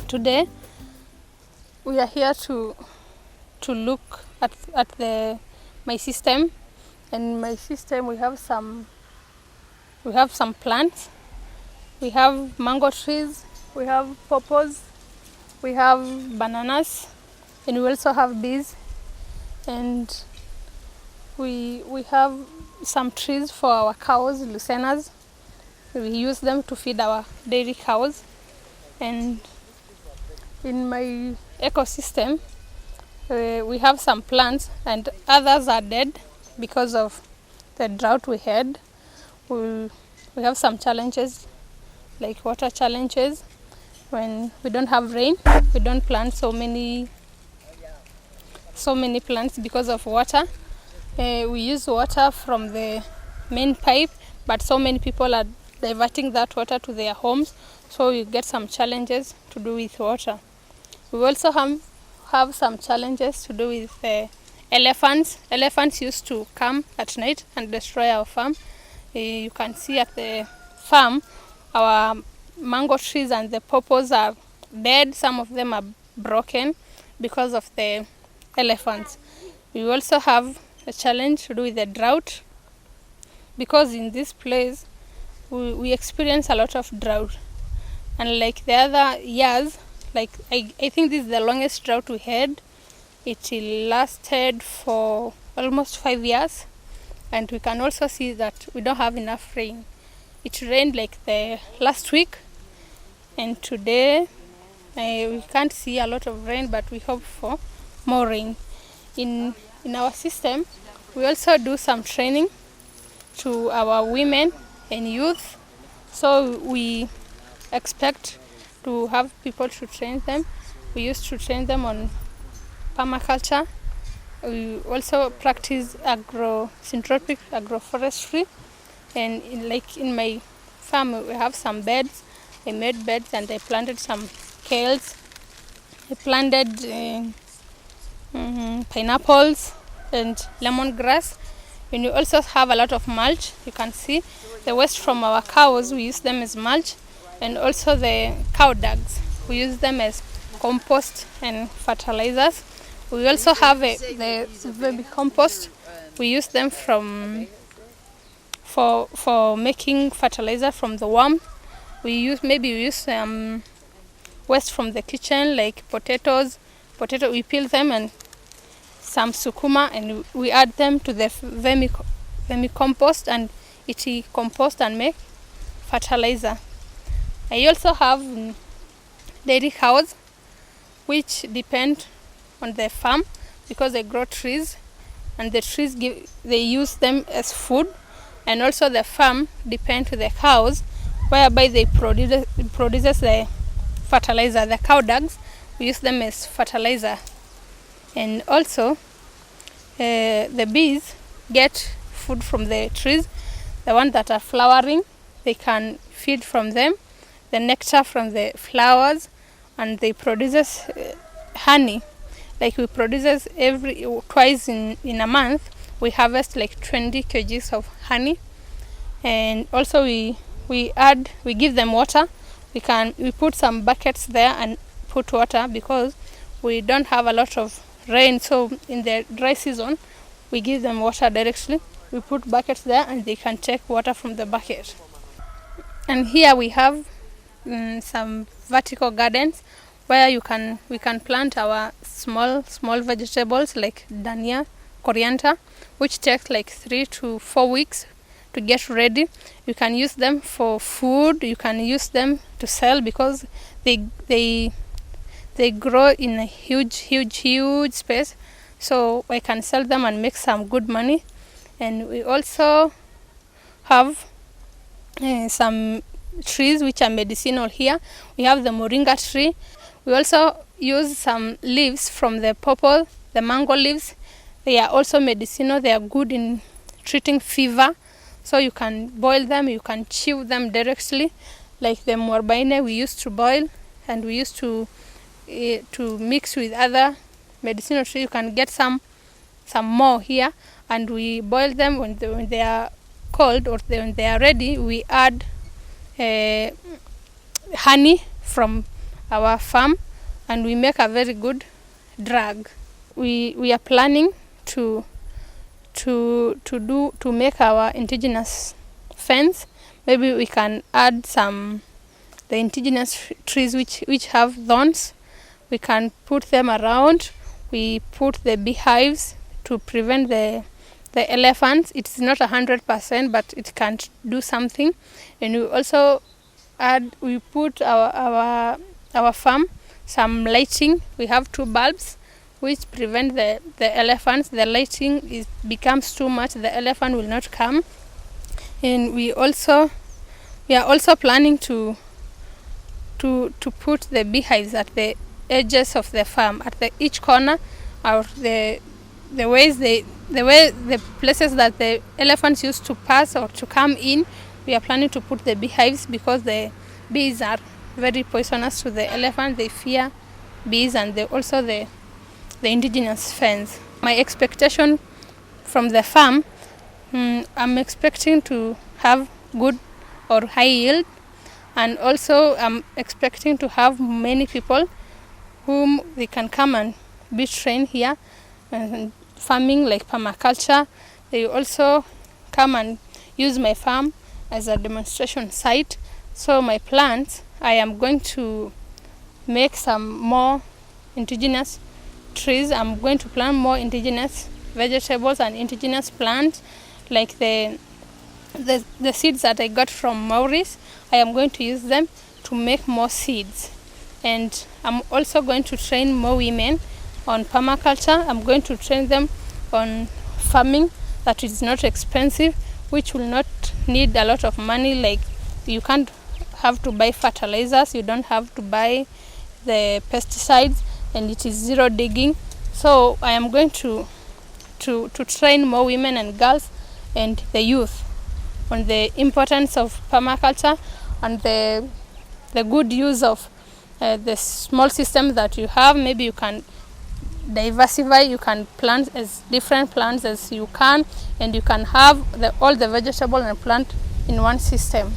Today we are here to look at my system. And my system we have some plants. We have mango trees, we have pawpaws, we have bananas, and we also have bees. And we have some trees for our cows, lucenas. We use them to feed our dairy cows. And in my ecosystem, we have some plants and others are dead because of the drought we had. We have some challenges like water challenges. When we don't have rain, we don't plant so many plants because of water. We use water from the main pipe, but so many people are diverting that water to their homes, so you get some challenges to do with water. We also have some challenges to do with elephants. Elephants used to come at night and destroy our farm. You can see at the farm our mango trees and the pawpaws are dead. Some of them are broken because of the elephants. We also have a challenge to do with the drought, because in this place we experience a lot of drought. And like the other years, like I think this is the longest drought we had. It lasted for almost 5 years, and we can also see that we don't have enough rain. It rained like the last week, and today we can't see a lot of rain, but we hope for more rain. In our system, we also do some training to our women and youth, so we expect to have people to train them. We used to train them on permaculture. We also practice syntropic agroforestry, and in my farm we have some beds. I made beds and I planted some kales. I planted pineapples and lemongrass. And we also have a lot of mulch. You can see the waste from our cows, we use them as mulch, and also the cow dugs, we use them as compost and fertilizers. We also have the baby compost. We use them for making fertilizer from the worm. We use waste from the kitchen, like potatoes. We peel them, and some sukuma, and we add them to the vermicompost, and it compost and make fertilizer. I also have dairy cows, which depend on the farm because they grow trees, and the trees they use them as food. And also the farm depend to the cows, whereby they produces the fertilizer. The cow dugs, we use them as fertilizer. And also the bees get food from the trees, the ones that are flowering. They can feed from them, the nectar from the flowers, and they produces honey. Like we produces twice in a month. We harvest like 20 kgs of honey. And also we give them water. We put some buckets there and put water, because we don't have a lot of rain, so in the dry season we give them water directly. We put buckets there and they can take water from the bucket. And here we have some vertical gardens where we can plant our small vegetables like dania, coriander, which takes like 3 to 4 weeks to get ready. You can use them for food. You can use them to sell, because they grow in a huge space, so I can sell them and make some good money. And we also have some trees which are medicinal here. We have the moringa tree. We also use some leaves from the pawpaw, the mango leaves. They are also medicinal. They are good in treating fever, so you can boil them, you can chew them directly. Like the muarbaine we used to boil, and we used to mix with other medicinal trees. You can get some more here, and we boil them. When they are cold, or when they are ready, we add honey from our farm, and we make a very good drug. We are planning to make our indigenous fence. Maybe we can add the indigenous trees which have thorns. We can put them around. We put the beehives to prevent the elephants. It's not 100%, but it can do something. And we also we put our farm some lighting. We have 2 bulbs which prevent the elephants. The lighting becomes too much, the elephant will not come. And we are also planning to put the beehives at the edges of the farm, at each corner, or the places that the elephants used to pass or to come in. We are planning to put the beehives because the bees are very poisonous to the elephant. They fear bees, and also the indigenous fence. My expectation from the farm, I'm expecting to have good or high yield, and also I'm expecting to have many people whom they can come and be trained here, and farming like permaculture. They also come and use my farm as a demonstration site. So my plans, I am going to make some more indigenous trees. I'm going to plant more indigenous vegetables and indigenous plants, like the seeds that I got from Maurice. I am going to use them to make more seeds. And I'm also going to train more women on permaculture. I'm going to train them on farming that is not expensive, which will not need a lot of money. Like, you can't have to buy fertilizers, you don't have to buy the pesticides, and it is zero digging. So I am going to train more women and girls and the youth on the importance of permaculture and the good use of the small systems that you have. Maybe you can diversify, you can plant as different plants as you can, and you can have all the vegetable and plant in one system.